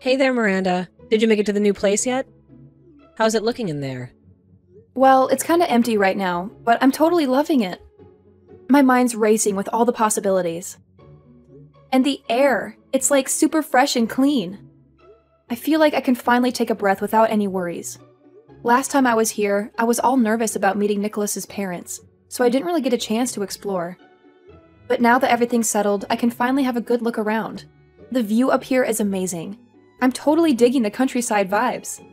Hey there, Miranda. Did you make it to the new place yet? How's it looking in there? Well, it's kinda empty right now, but I'm totally loving it. My mind's racing with all the possibilities. And the air, it's like super fresh and clean. I feel like I can finally take a breath without any worries. Last time I was here, I was all nervous about meeting Nicholas's parents, so I didn't really get a chance to explore. But now that everything's settled, I can finally have a good look around. The view up here is amazing. I'm totally digging the countryside vibes.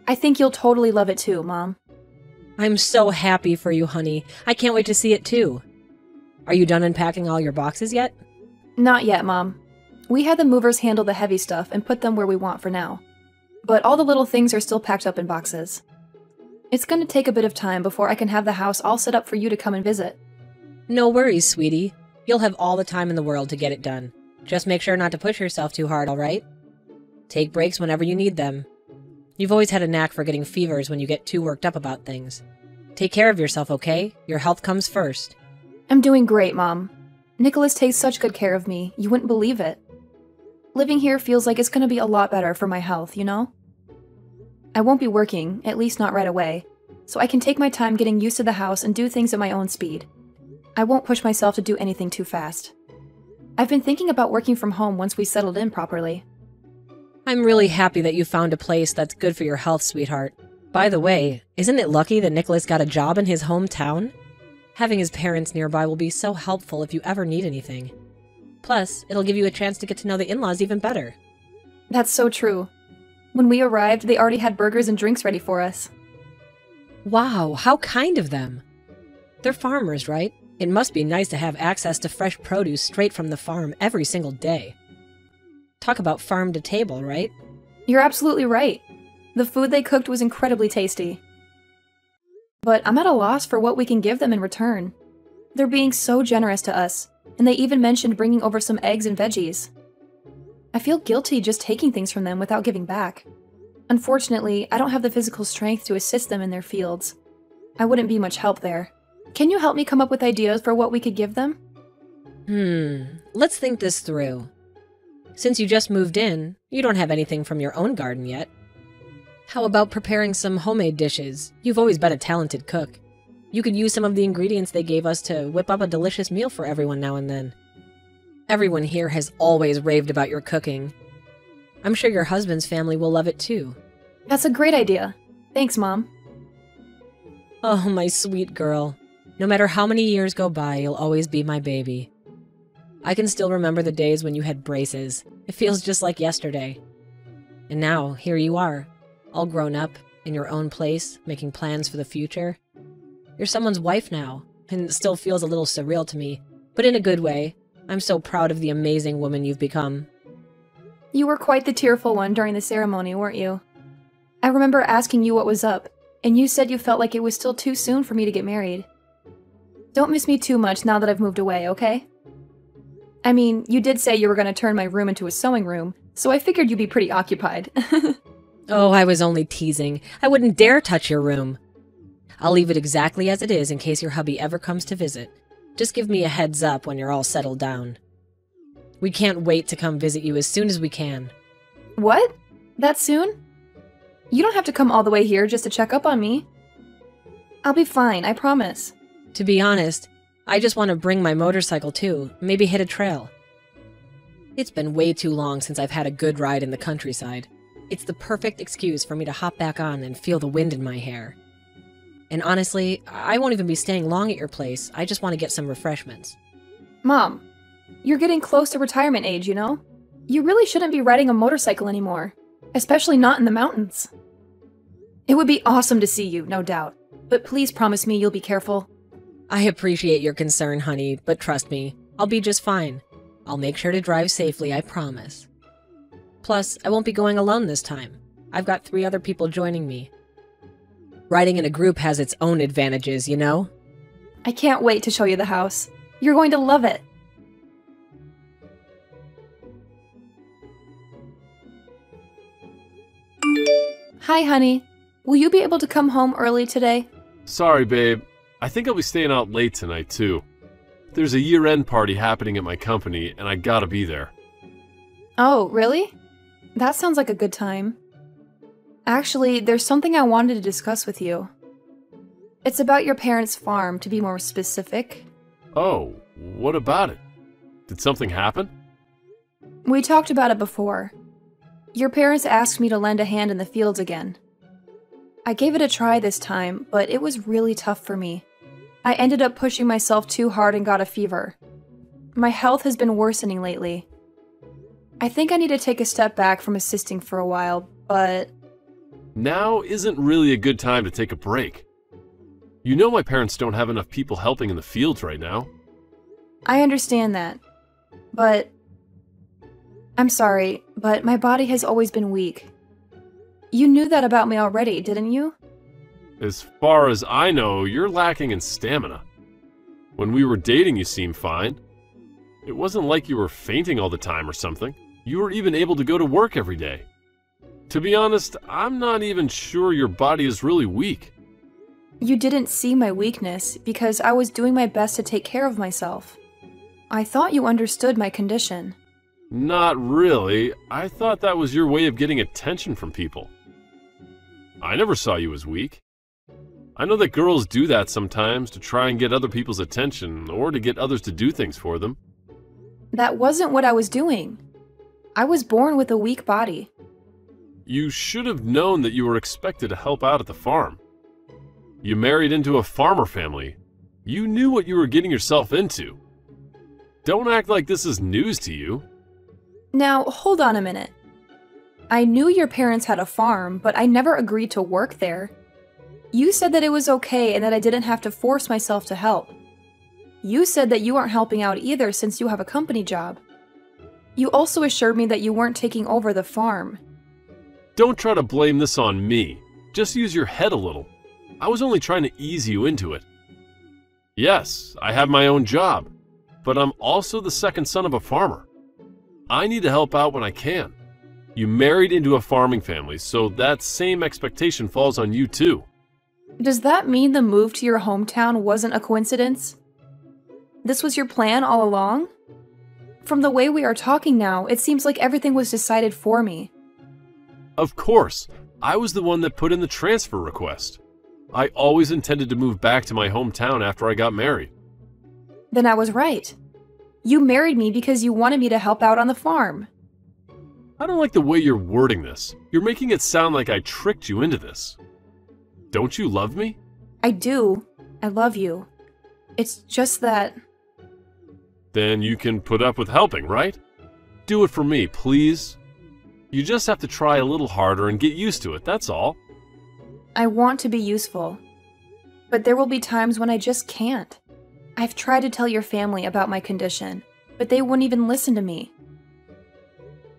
I think you'll totally love it too, Mom. I'm so happy for you, honey. I can't wait to see it too. Are you done unpacking all your boxes yet? Not yet, Mom. We had the movers handle the heavy stuff and put them where we want for now. But all the little things are still packed up in boxes. It's gonna take a bit of time before I can have the house all set up for you to come and visit. No worries, sweetie. You'll have all the time in the world to get it done. Just make sure not to push yourself too hard, alright? Take breaks whenever you need them. You've always had a knack for getting fevers when you get too worked up about things. Take care of yourself, okay? Your health comes first. I'm doing great, Mom. Nicholas takes such good care of me, you wouldn't believe it. Living here feels like it's gonna be a lot better for my health, you know? I won't be working, at least not right away, so I can take my time getting used to the house and do things at my own speed. I won't push myself to do anything too fast. I've been thinking about working from home once we settled in properly. I'm really happy that you found a place that's good for your health, sweetheart. By the way, isn't it lucky that Nicholas got a job in his hometown? Having his parents nearby will be so helpful if you ever need anything. Plus, it'll give you a chance to get to know the in-laws even better. That's so true. When we arrived, they already had burgers and drinks ready for us. Wow, how kind of them. They're farmers, right? It must be nice to have access to fresh produce straight from the farm every single day. Talk about farm to table, right? You're absolutely right. The food they cooked was incredibly tasty. But I'm at a loss for what we can give them in return. They're being so generous to us, and they even mentioned bringing over some eggs and veggies. I feel guilty just taking things from them without giving back. Unfortunately, I don't have the physical strength to assist them in their fields. I wouldn't be much help there. Can you help me come up with ideas for what we could give them? Let's think this through. Since you just moved in, you don't have anything from your own garden yet. How about preparing some homemade dishes? You've always been a talented cook. You could use some of the ingredients they gave us to whip up a delicious meal for everyone now and then. Everyone here has always raved about your cooking. I'm sure your husband's family will love it too. That's a great idea. Thanks, Mom. Oh, my sweet girl. No matter how many years go by, you'll always be my baby. I can still remember the days when you had braces. It feels just like yesterday. And now, here you are, all grown up, in your own place, making plans for the future. You're someone's wife now, and it still feels a little surreal to me, but in a good way. I'm so proud of the amazing woman you've become. You were quite the tearful one during the ceremony, weren't you? I remember asking you what was up, and you said you felt like it was still too soon for me to get married. Don't miss me too much now that I've moved away, okay? I mean, you did say you were going to turn my room into a sewing room, so I figured you'd be pretty occupied. Oh, I was only teasing. I wouldn't dare touch your room. I'll leave it exactly as it is in case your hubby ever comes to visit. Just give me a heads up when you're all settled down. We can't wait to come visit you as soon as we can. What? That soon? You don't have to come all the way here just to check up on me. I'll be fine, I promise. To be honest, I just want to bring my motorcycle too, maybe hit a trail. It's been way too long since I've had a good ride in the countryside. It's the perfect excuse for me to hop back on and feel the wind in my hair. And honestly, I won't even be staying long at your place. I just want to get some refreshments. Mom, you're getting close to retirement age, you know? You really shouldn't be riding a motorcycle anymore, especially not in the mountains. It would be awesome to see you, no doubt, but please promise me you'll be careful. I appreciate your concern, honey, but trust me, I'll be just fine. I'll make sure to drive safely, I promise. Plus, I won't be going alone this time. I've got 3 other people joining me. Riding in a group has its own advantages, you know? I can't wait to show you the house. You're going to love it. Hi, honey. Will you be able to come home early today? Sorry, babe. I think I'll be staying out late tonight, too. There's a year-end party happening at my company, and I gotta be there. Oh, really? That sounds like a good time. Actually, there's something I wanted to discuss with you. It's about your parents' farm, to be more specific. Oh, what about it? Did something happen? We talked about it before. Your parents asked me to lend a hand in the fields again. I gave it a try this time, but it was really tough for me. I ended up pushing myself too hard and got a fever. My health has been worsening lately. I think I need to take a step back from assisting for a while, but... Now isn't really a good time to take a break. You know my parents don't have enough people helping in the fields right now. I understand that. But... I'm sorry, but my body has always been weak. You knew that about me already, didn't you? As far as I know, you're lacking in stamina. When we were dating, you seemed fine. It wasn't like you were fainting all the time or something. You were even able to go to work every day. To be honest, I'm not even sure your body is really weak. You didn't see my weakness because I was doing my best to take care of myself. I thought you understood my condition. Not really. I thought that was your way of getting attention from people. I never saw you as weak. I know that girls do that sometimes to try and get other people's attention or to get others to do things for them. That wasn't what I was doing. I was born with a weak body. You should have known that you were expected to help out at the farm. You married into a farmer family. You knew what you were getting yourself into. Don't act like this is news to you. Now, hold on a minute. I knew your parents had a farm, but I never agreed to work there. You said that it was okay and that I didn't have to force myself to help. You said that you aren't helping out either since you have a company job. You also assured me that you weren't taking over the farm. Don't try to blame this on me. Just use your head a little. I was only trying to ease you into it. Yes, I have my own job, but I'm also the second son of a farmer. I need to help out when I can. You married into a farming family, so that same expectation falls on you too. Does that mean the move to your hometown wasn't a coincidence? This was your plan all along? From the way we are talking now, it seems like everything was decided for me. Of course, I was the one that put in the transfer request. I always intended to move back to my hometown after I got married. Then I was right. You married me because you wanted me to help out on the farm. I don't like the way you're wording this. You're making it sound like I tricked you into this. Don't you love me? I do. I love you. It's just that... Then you can put up with helping, right? Do it for me, please. You just have to try a little harder and get used to it, that's all. I want to be useful. But there will be times when I just can't. I've tried to tell your family about my condition, but they wouldn't even listen to me.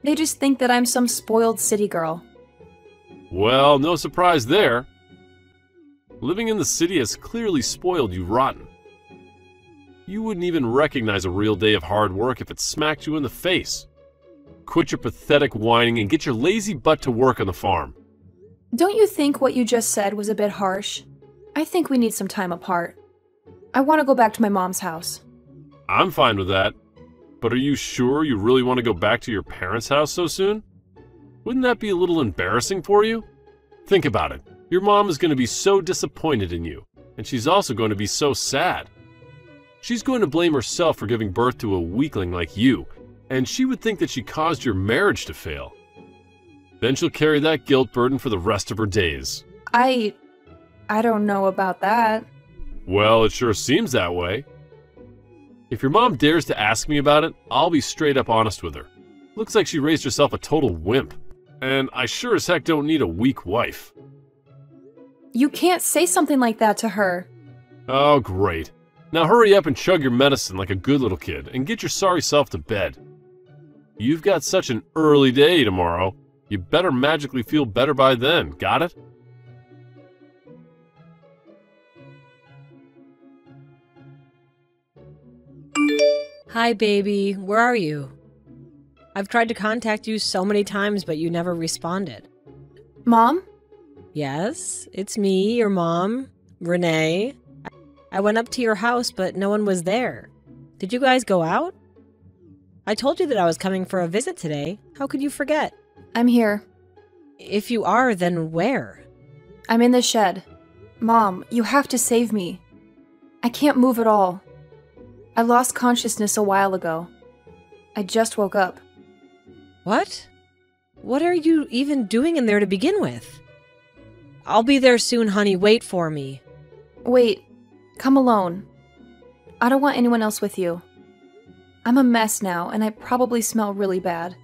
They just think that I'm some spoiled city girl. Well, no surprise there. Living in the city has clearly spoiled you rotten. You wouldn't even recognize a real day of hard work if it smacked you in the face. Quit your pathetic whining and get your lazy butt to work on the farm. Don't you think what you just said was a bit harsh? I think we need some time apart. I want to go back to my mom's house. I'm fine with that. But are you sure you really want to go back to your parents' house so soon? Wouldn't that be a little embarrassing for you? Think about it. Your mom is going to be so disappointed in you, and she's also going to be so sad. She's going to blame herself for giving birth to a weakling like you, and she would think that she caused your marriage to fail. Then she'll carry that guilt burden for the rest of her days. I don't know about that. Well, it sure seems that way. If your mom dares to ask me about it, I'll be straight up honest with her. Looks like she raised herself a total wimp. And I sure as heck don't need a weak wife. You can't say something like that to her. Oh, great. Now hurry up and chug your medicine like a good little kid and get your sorry self to bed. You've got such an early day tomorrow. You better magically feel better by then, got it? Hi, baby. Where are you? I've tried to contact you so many times, but you never responded. Mom? Yes, it's me, your mom, Renee. I went up to your house, but no one was there. Did you guys go out? I told you that I was coming for a visit today. How could you forget? I'm here. If you are, then where? I'm in the shed. Mom, you have to save me. I can't move at all. I lost consciousness a while ago. I just woke up. What? What are you even doing in there to begin with? I'll be there soon, honey. Wait for me. Wait. Come alone. I don't want anyone else with you. I'm a mess now, and I probably smell really bad.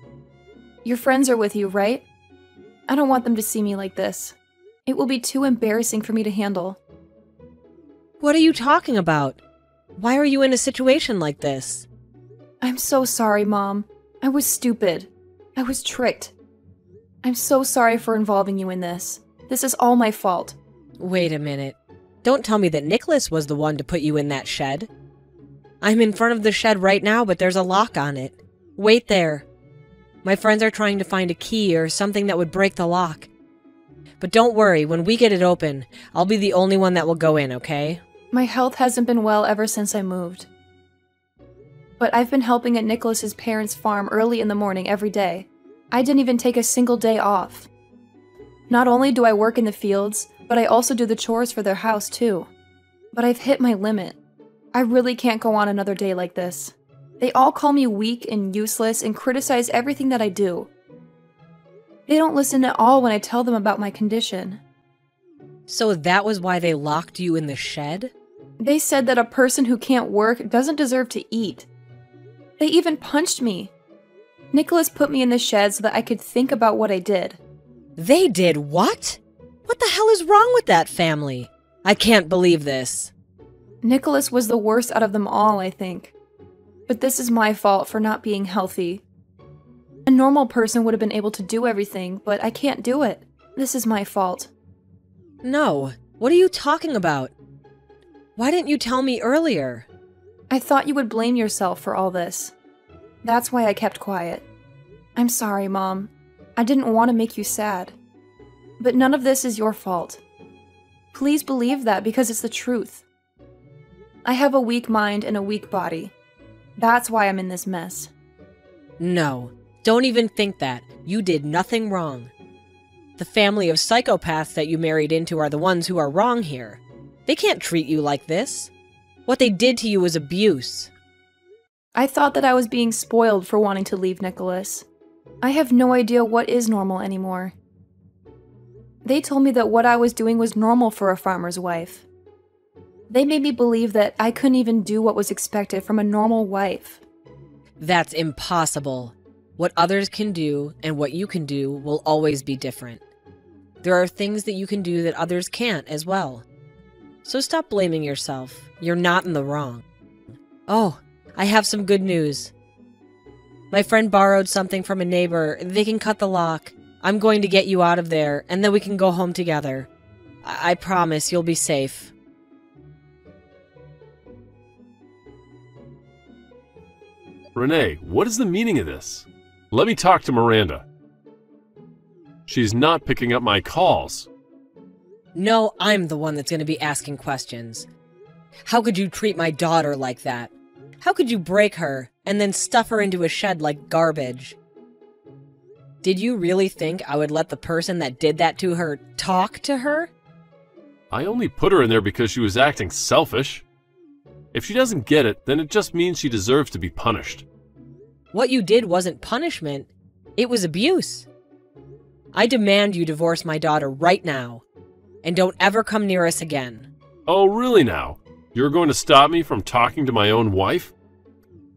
Your friends are with you, right? I don't want them to see me like this. It will be too embarrassing for me to handle. What are you talking about? Why are you in a situation like this? I'm so sorry, Mom. I was stupid. I was tricked. I'm so sorry for involving you in this. This is all my fault. Wait a minute. Don't tell me that Nicholas was the one to put you in that shed. I'm in front of the shed right now, but there's a lock on it. Wait there. My friends are trying to find a key or something that would break the lock. But don't worry, when we get it open, I'll be the only one that will go in, okay? My health hasn't been well ever since I moved. But I've been helping at Nicholas's parents' farm early in the morning every day. I didn't even take a single day off. Not only do I work in the fields, but I also do the chores for their house too. But I've hit my limit. I really can't go on another day like this. They all call me weak and useless and criticize everything that I do. They don't listen at all when I tell them about my condition. So that was why they locked you in the shed? They said that a person who can't work doesn't deserve to eat. They even punched me. Nicholas put me in the shed so that I could think about what I did. They did what? What the hell is wrong with that family? I can't believe this. Nicholas was the worst out of them all, I think. But this is my fault for not being healthy. A normal person would have been able to do everything, but I can't do it. This is my fault. No. What are you talking about? Why didn't you tell me earlier? I thought you would blame yourself for all this. That's why I kept quiet. I'm sorry, Mom. I didn't want to make you sad. But none of this is your fault. Please believe that because it's the truth. I have a weak mind and a weak body. That's why I'm in this mess. No, don't even think that. You did nothing wrong. The family of psychopaths that you married into are the ones who are wrong here. They can't treat you like this. What they did to you was abuse. I thought that I was being spoiled for wanting to leave Nicholas. I have no idea what is normal anymore. They told me that what I was doing was normal for a farmer's wife. They made me believe that I couldn't even do what was expected from a normal wife. That's impossible. What others can do and what you can do will always be different. There are things that you can do that others can't as well. So stop blaming yourself. You're not in the wrong. Oh, I have some good news. My friend borrowed something from a neighbor. They can cut the lock. I'm going to get you out of there, and then we can go home together. I promise you'll be safe. Renee, what is the meaning of this? Let me talk to Miranda. She's not picking up my calls. No, I'm the one that's going to be asking questions. How could you treat my daughter like that? How could you break her and then stuff her into a shed like garbage? Did you really think I would let the person that did that to her talk to her? I only put her in there because she was acting selfish. If she doesn't get it, then it just means she deserves to be punished. What you did wasn't punishment. It was abuse. I demand you divorce my daughter right now, and don't ever come near us again. Oh, really now? You're going to stop me from talking to my own wife?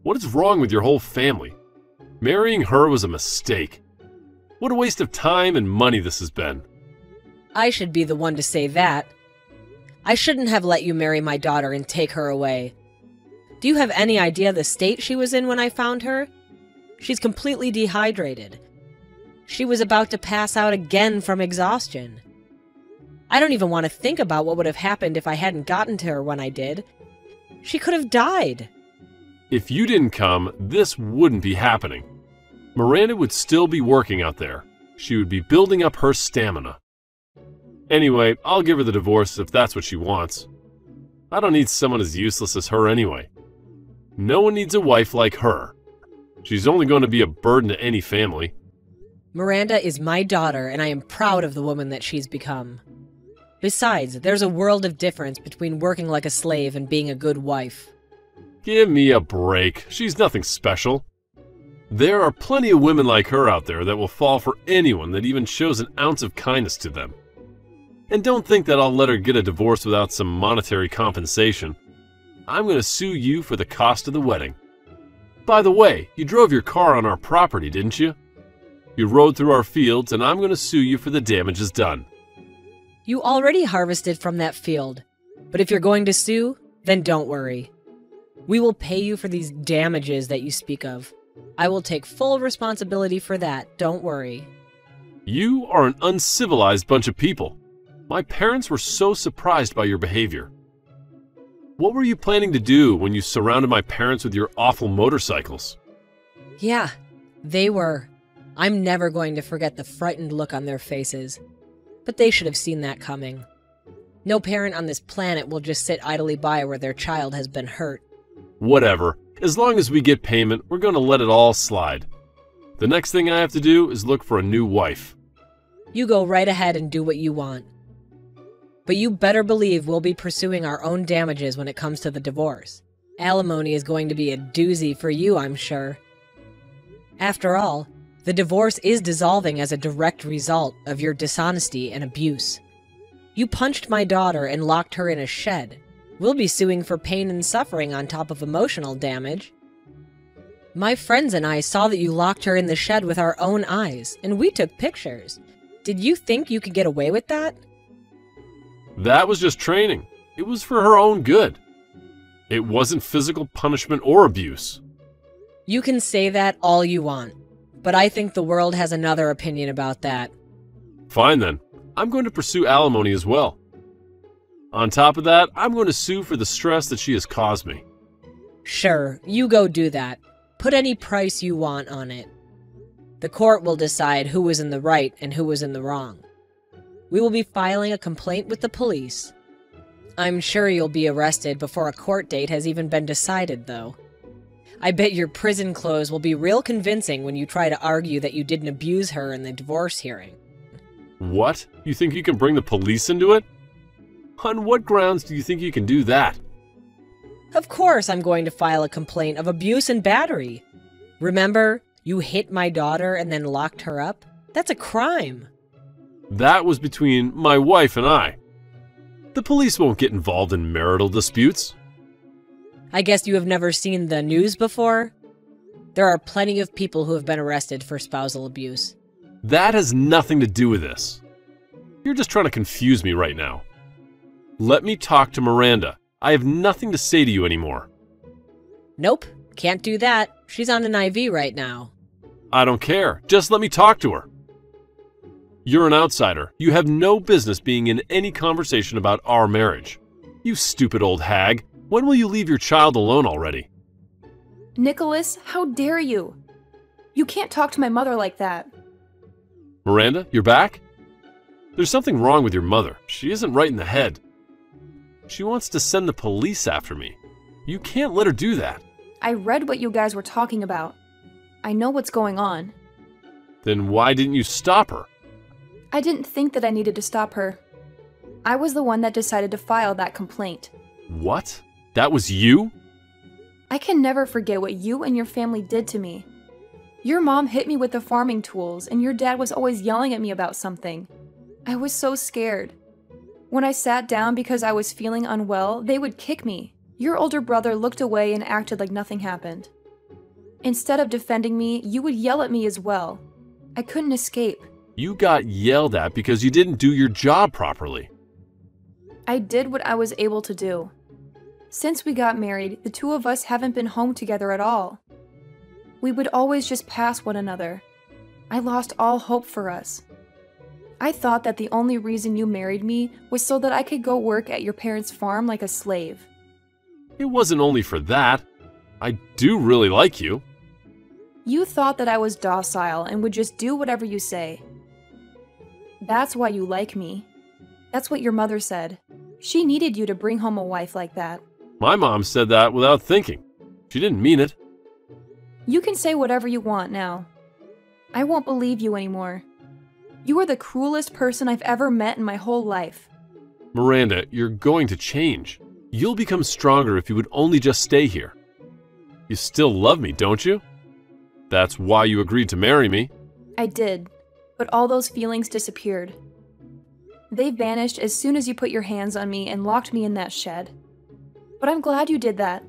What is wrong with your whole family? Marrying her was a mistake. What a waste of time and money this has been. I should be the one to say that. I shouldn't have let you marry my daughter and take her away. Do you have any idea the state she was in when I found her? She's completely dehydrated. She was about to pass out again from exhaustion. I don't even want to think about what would have happened if I hadn't gotten to her when I did. She could have died. If you didn't come, this wouldn't be happening. Miranda would still be working out there. She would be building up her stamina. Anyway, I'll give her the divorce if that's what she wants. I don't need someone as useless as her anyway. No one needs a wife like her. She's only going to be a burden to any family. Miranda is my daughter, and I am proud of the woman that she's become. Besides, there's a world of difference between working like a slave and being a good wife. Give me a break. She's nothing special. There are plenty of women like her out there that will fall for anyone that even shows an ounce of kindness to them. And don't think that I'll let her get a divorce without some monetary compensation. I'm going to sue you for the cost of the wedding. By the way, you drove your car on our property, didn't you? You rode through our fields, and I'm going to sue you for the damages done. You already harvested from that field, but if you're going to sue, then don't worry. We will pay you for these damages that you speak of. I will take full responsibility for that, don't worry. You are an uncivilized bunch of people. My parents were so surprised by your behavior. What were you planning to do when you surrounded my parents with your awful motorcycles? Yeah, they were. I'm never going to forget the frightened look on their faces. But they should have seen that coming. No parent on this planet will just sit idly by where their child has been hurt. Whatever. As long as we get payment, we're going to let it all slide. The next thing I have to do is look for a new wife. You go right ahead and do what you want. But you better believe we'll be pursuing our own damages when it comes to the divorce. Alimony is going to be a doozy for you, I'm sure. After all, the divorce is dissolving as a direct result of your dishonesty and abuse. You punched my daughter and locked her in a shed. We'll be suing for pain and suffering on top of emotional damage. My friends and I saw that you locked her in the shed with our own eyes, and we took pictures. Did you think you could get away with that? That was just training. It was for her own good. It wasn't physical punishment or abuse. You can say that all you want, but I think the world has another opinion about that. Fine then. I'm going to pursue alimony as well. On top of that, I'm going to sue for the stress that she has caused me. Sure, you go do that. Put any price you want on it. The court will decide who was in the right and who was in the wrong. We will be filing a complaint with the police. I'm sure you'll be arrested before a court date has even been decided, though. I bet your prison clothes will be real convincing when you try to argue that you didn't abuse her in the divorce hearing. What? You think you can bring the police into it? On what grounds do you think you can do that? Of course I'm going to file a complaint of abuse and battery. Remember, you hit my daughter and then locked her up? That's a crime. That was between my wife and I. The police won't get involved in marital disputes. I guess you have never seen the news before? There are plenty of people who have been arrested for spousal abuse. That has nothing to do with this. You're just trying to confuse me right now. Let me talk to Miranda. I have nothing to say to you anymore. Nope, can't do that. She's on an IV right now. I don't care. Just let me talk to her. You're an outsider. You have no business being in any conversation about our marriage. You stupid old hag. When will you leave your child alone already? Nicholas, how dare you? You can't talk to my mother like that. Miranda, you're back? There's something wrong with your mother. She isn't right in the head. She wants to send the police after me. You can't let her do that. I read what you guys were talking about. I know what's going on. Then why didn't you stop her? I didn't think that I needed to stop her. I was the one that decided to file that complaint. What? That was you? I can never forget what you and your family did to me. Your mom hit me with the farming tools, and your dad was always yelling at me about something. I was so scared. When I sat down because I was feeling unwell, they would kick me. Your older brother looked away and acted like nothing happened. Instead of defending me, you would yell at me as well. I couldn't escape. You got yelled at because you didn't do your job properly. I did what I was able to do. Since we got married, the two of us haven't been home together at all. We would always just pass one another. I lost all hope for us. I thought that the only reason you married me was so that I could go work at your parents' farm like a slave. It wasn't only for that. I do really like you. You thought that I was docile and would just do whatever you say. That's why you like me. That's what your mother said. She needed you to bring home a wife like that. My mom said that without thinking. She didn't mean it. You can say whatever you want now. I won't believe you anymore. You are the cruelest person I've ever met in my whole life. Miranda, you're going to change. You'll become stronger if you would only just stay here. You still love me, don't you? That's why you agreed to marry me. I did, but all those feelings disappeared. They vanished as soon as you put your hands on me and locked me in that shed. But I'm glad you did that.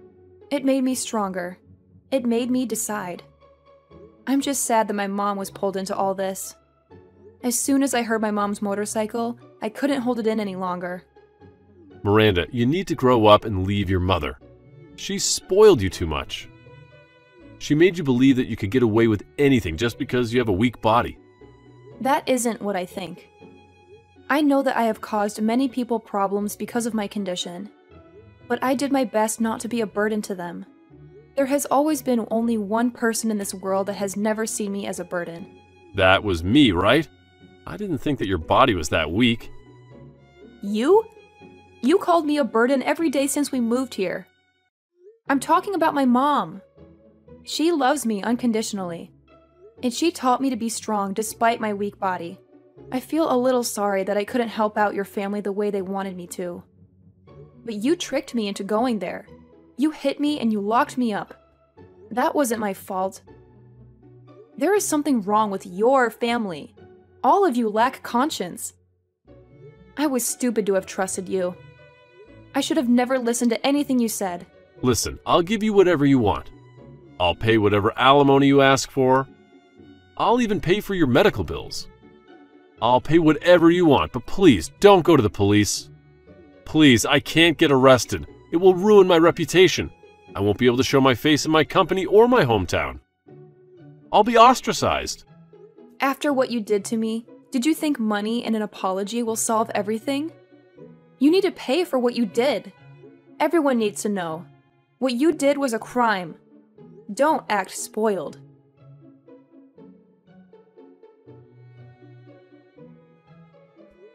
It made me stronger. It made me decide. I'm just sad that my mom was pulled into all this. As soon as I heard my mom's motorcycle, I couldn't hold it in any longer. Miranda, you need to grow up and leave your mother. She spoiled you too much. She made you believe that you could get away with anything just because you have a weak body. That isn't what I think. I know that I have caused many people problems because of my condition, but I did my best not to be a burden to them. There has always been only one person in this world that has never seen me as a burden. That was me, right? I didn't think that your body was that weak. You? You called me a burden every day since we moved here. I'm talking about my mom. She loves me unconditionally, and she taught me to be strong despite my weak body. I feel a little sorry that I couldn't help out your family the way they wanted me to. But you tricked me into going there. You hit me and you locked me up. That wasn't my fault. There is something wrong with your family. All of you lack conscience. I was stupid to have trusted you. I should have never listened to anything you said. Listen, I'll give you whatever you want. I'll pay whatever alimony you ask for. I'll even pay for your medical bills. I'll pay whatever you want, but please don't go to the police. Please, I can't get arrested. It will ruin my reputation. I won't be able to show my face in my company or my hometown. I'll be ostracized. After what you did to me, did you think money and an apology will solve everything? You need to pay for what you did. Everyone needs to know. What you did was a crime. Don't act spoiled.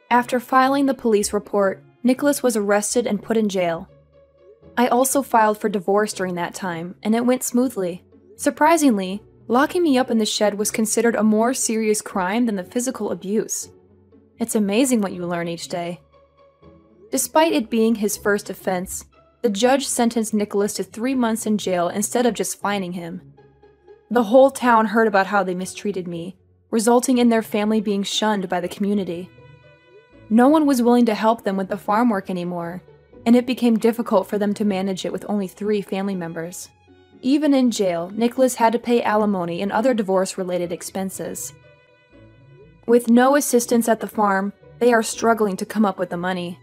After filing the police report, Nicholas was arrested and put in jail. I also filed for divorce during that time, and it went smoothly. Surprisingly, locking me up in the shed was considered a more serious crime than the physical abuse. It's amazing what you learn each day. Despite it being his first offense, the judge sentenced Nicholas to 3 months in jail instead of just fining him. The whole town heard about how they mistreated me, resulting in their family being shunned by the community. No one was willing to help them with the farm work anymore, and it became difficult for them to manage it with only 3 family members. Even in jail, Nicholas had to pay alimony and other divorce-related expenses. With no assistance at the farm, they are struggling to come up with the money.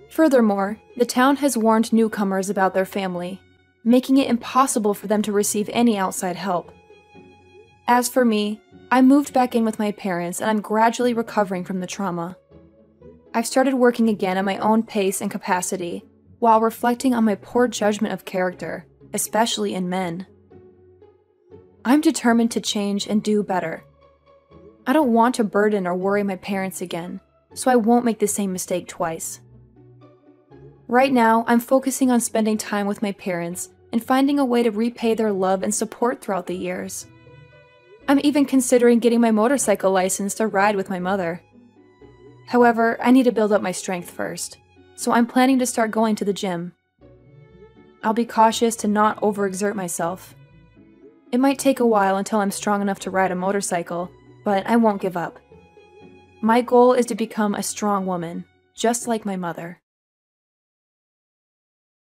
Furthermore, the town has warned newcomers about their family, making it impossible for them to receive any outside help. As for me, I moved back in with my parents and I'm gradually recovering from the trauma. I've started working again at my own pace and capacity, while reflecting on my poor judgment of character, especially in men. I'm determined to change and do better. I don't want to burden or worry my parents again, so I won't make the same mistake twice. Right now, I'm focusing on spending time with my parents and finding a way to repay their love and support throughout the years. I'm even considering getting my motorcycle license to ride with my mother. However, I need to build up my strength first, so I'm planning to start going to the gym. I'll be cautious to not overexert myself. It might take a while until I'm strong enough to ride a motorcycle, but I won't give up. My goal is to become a strong woman, just like my mother.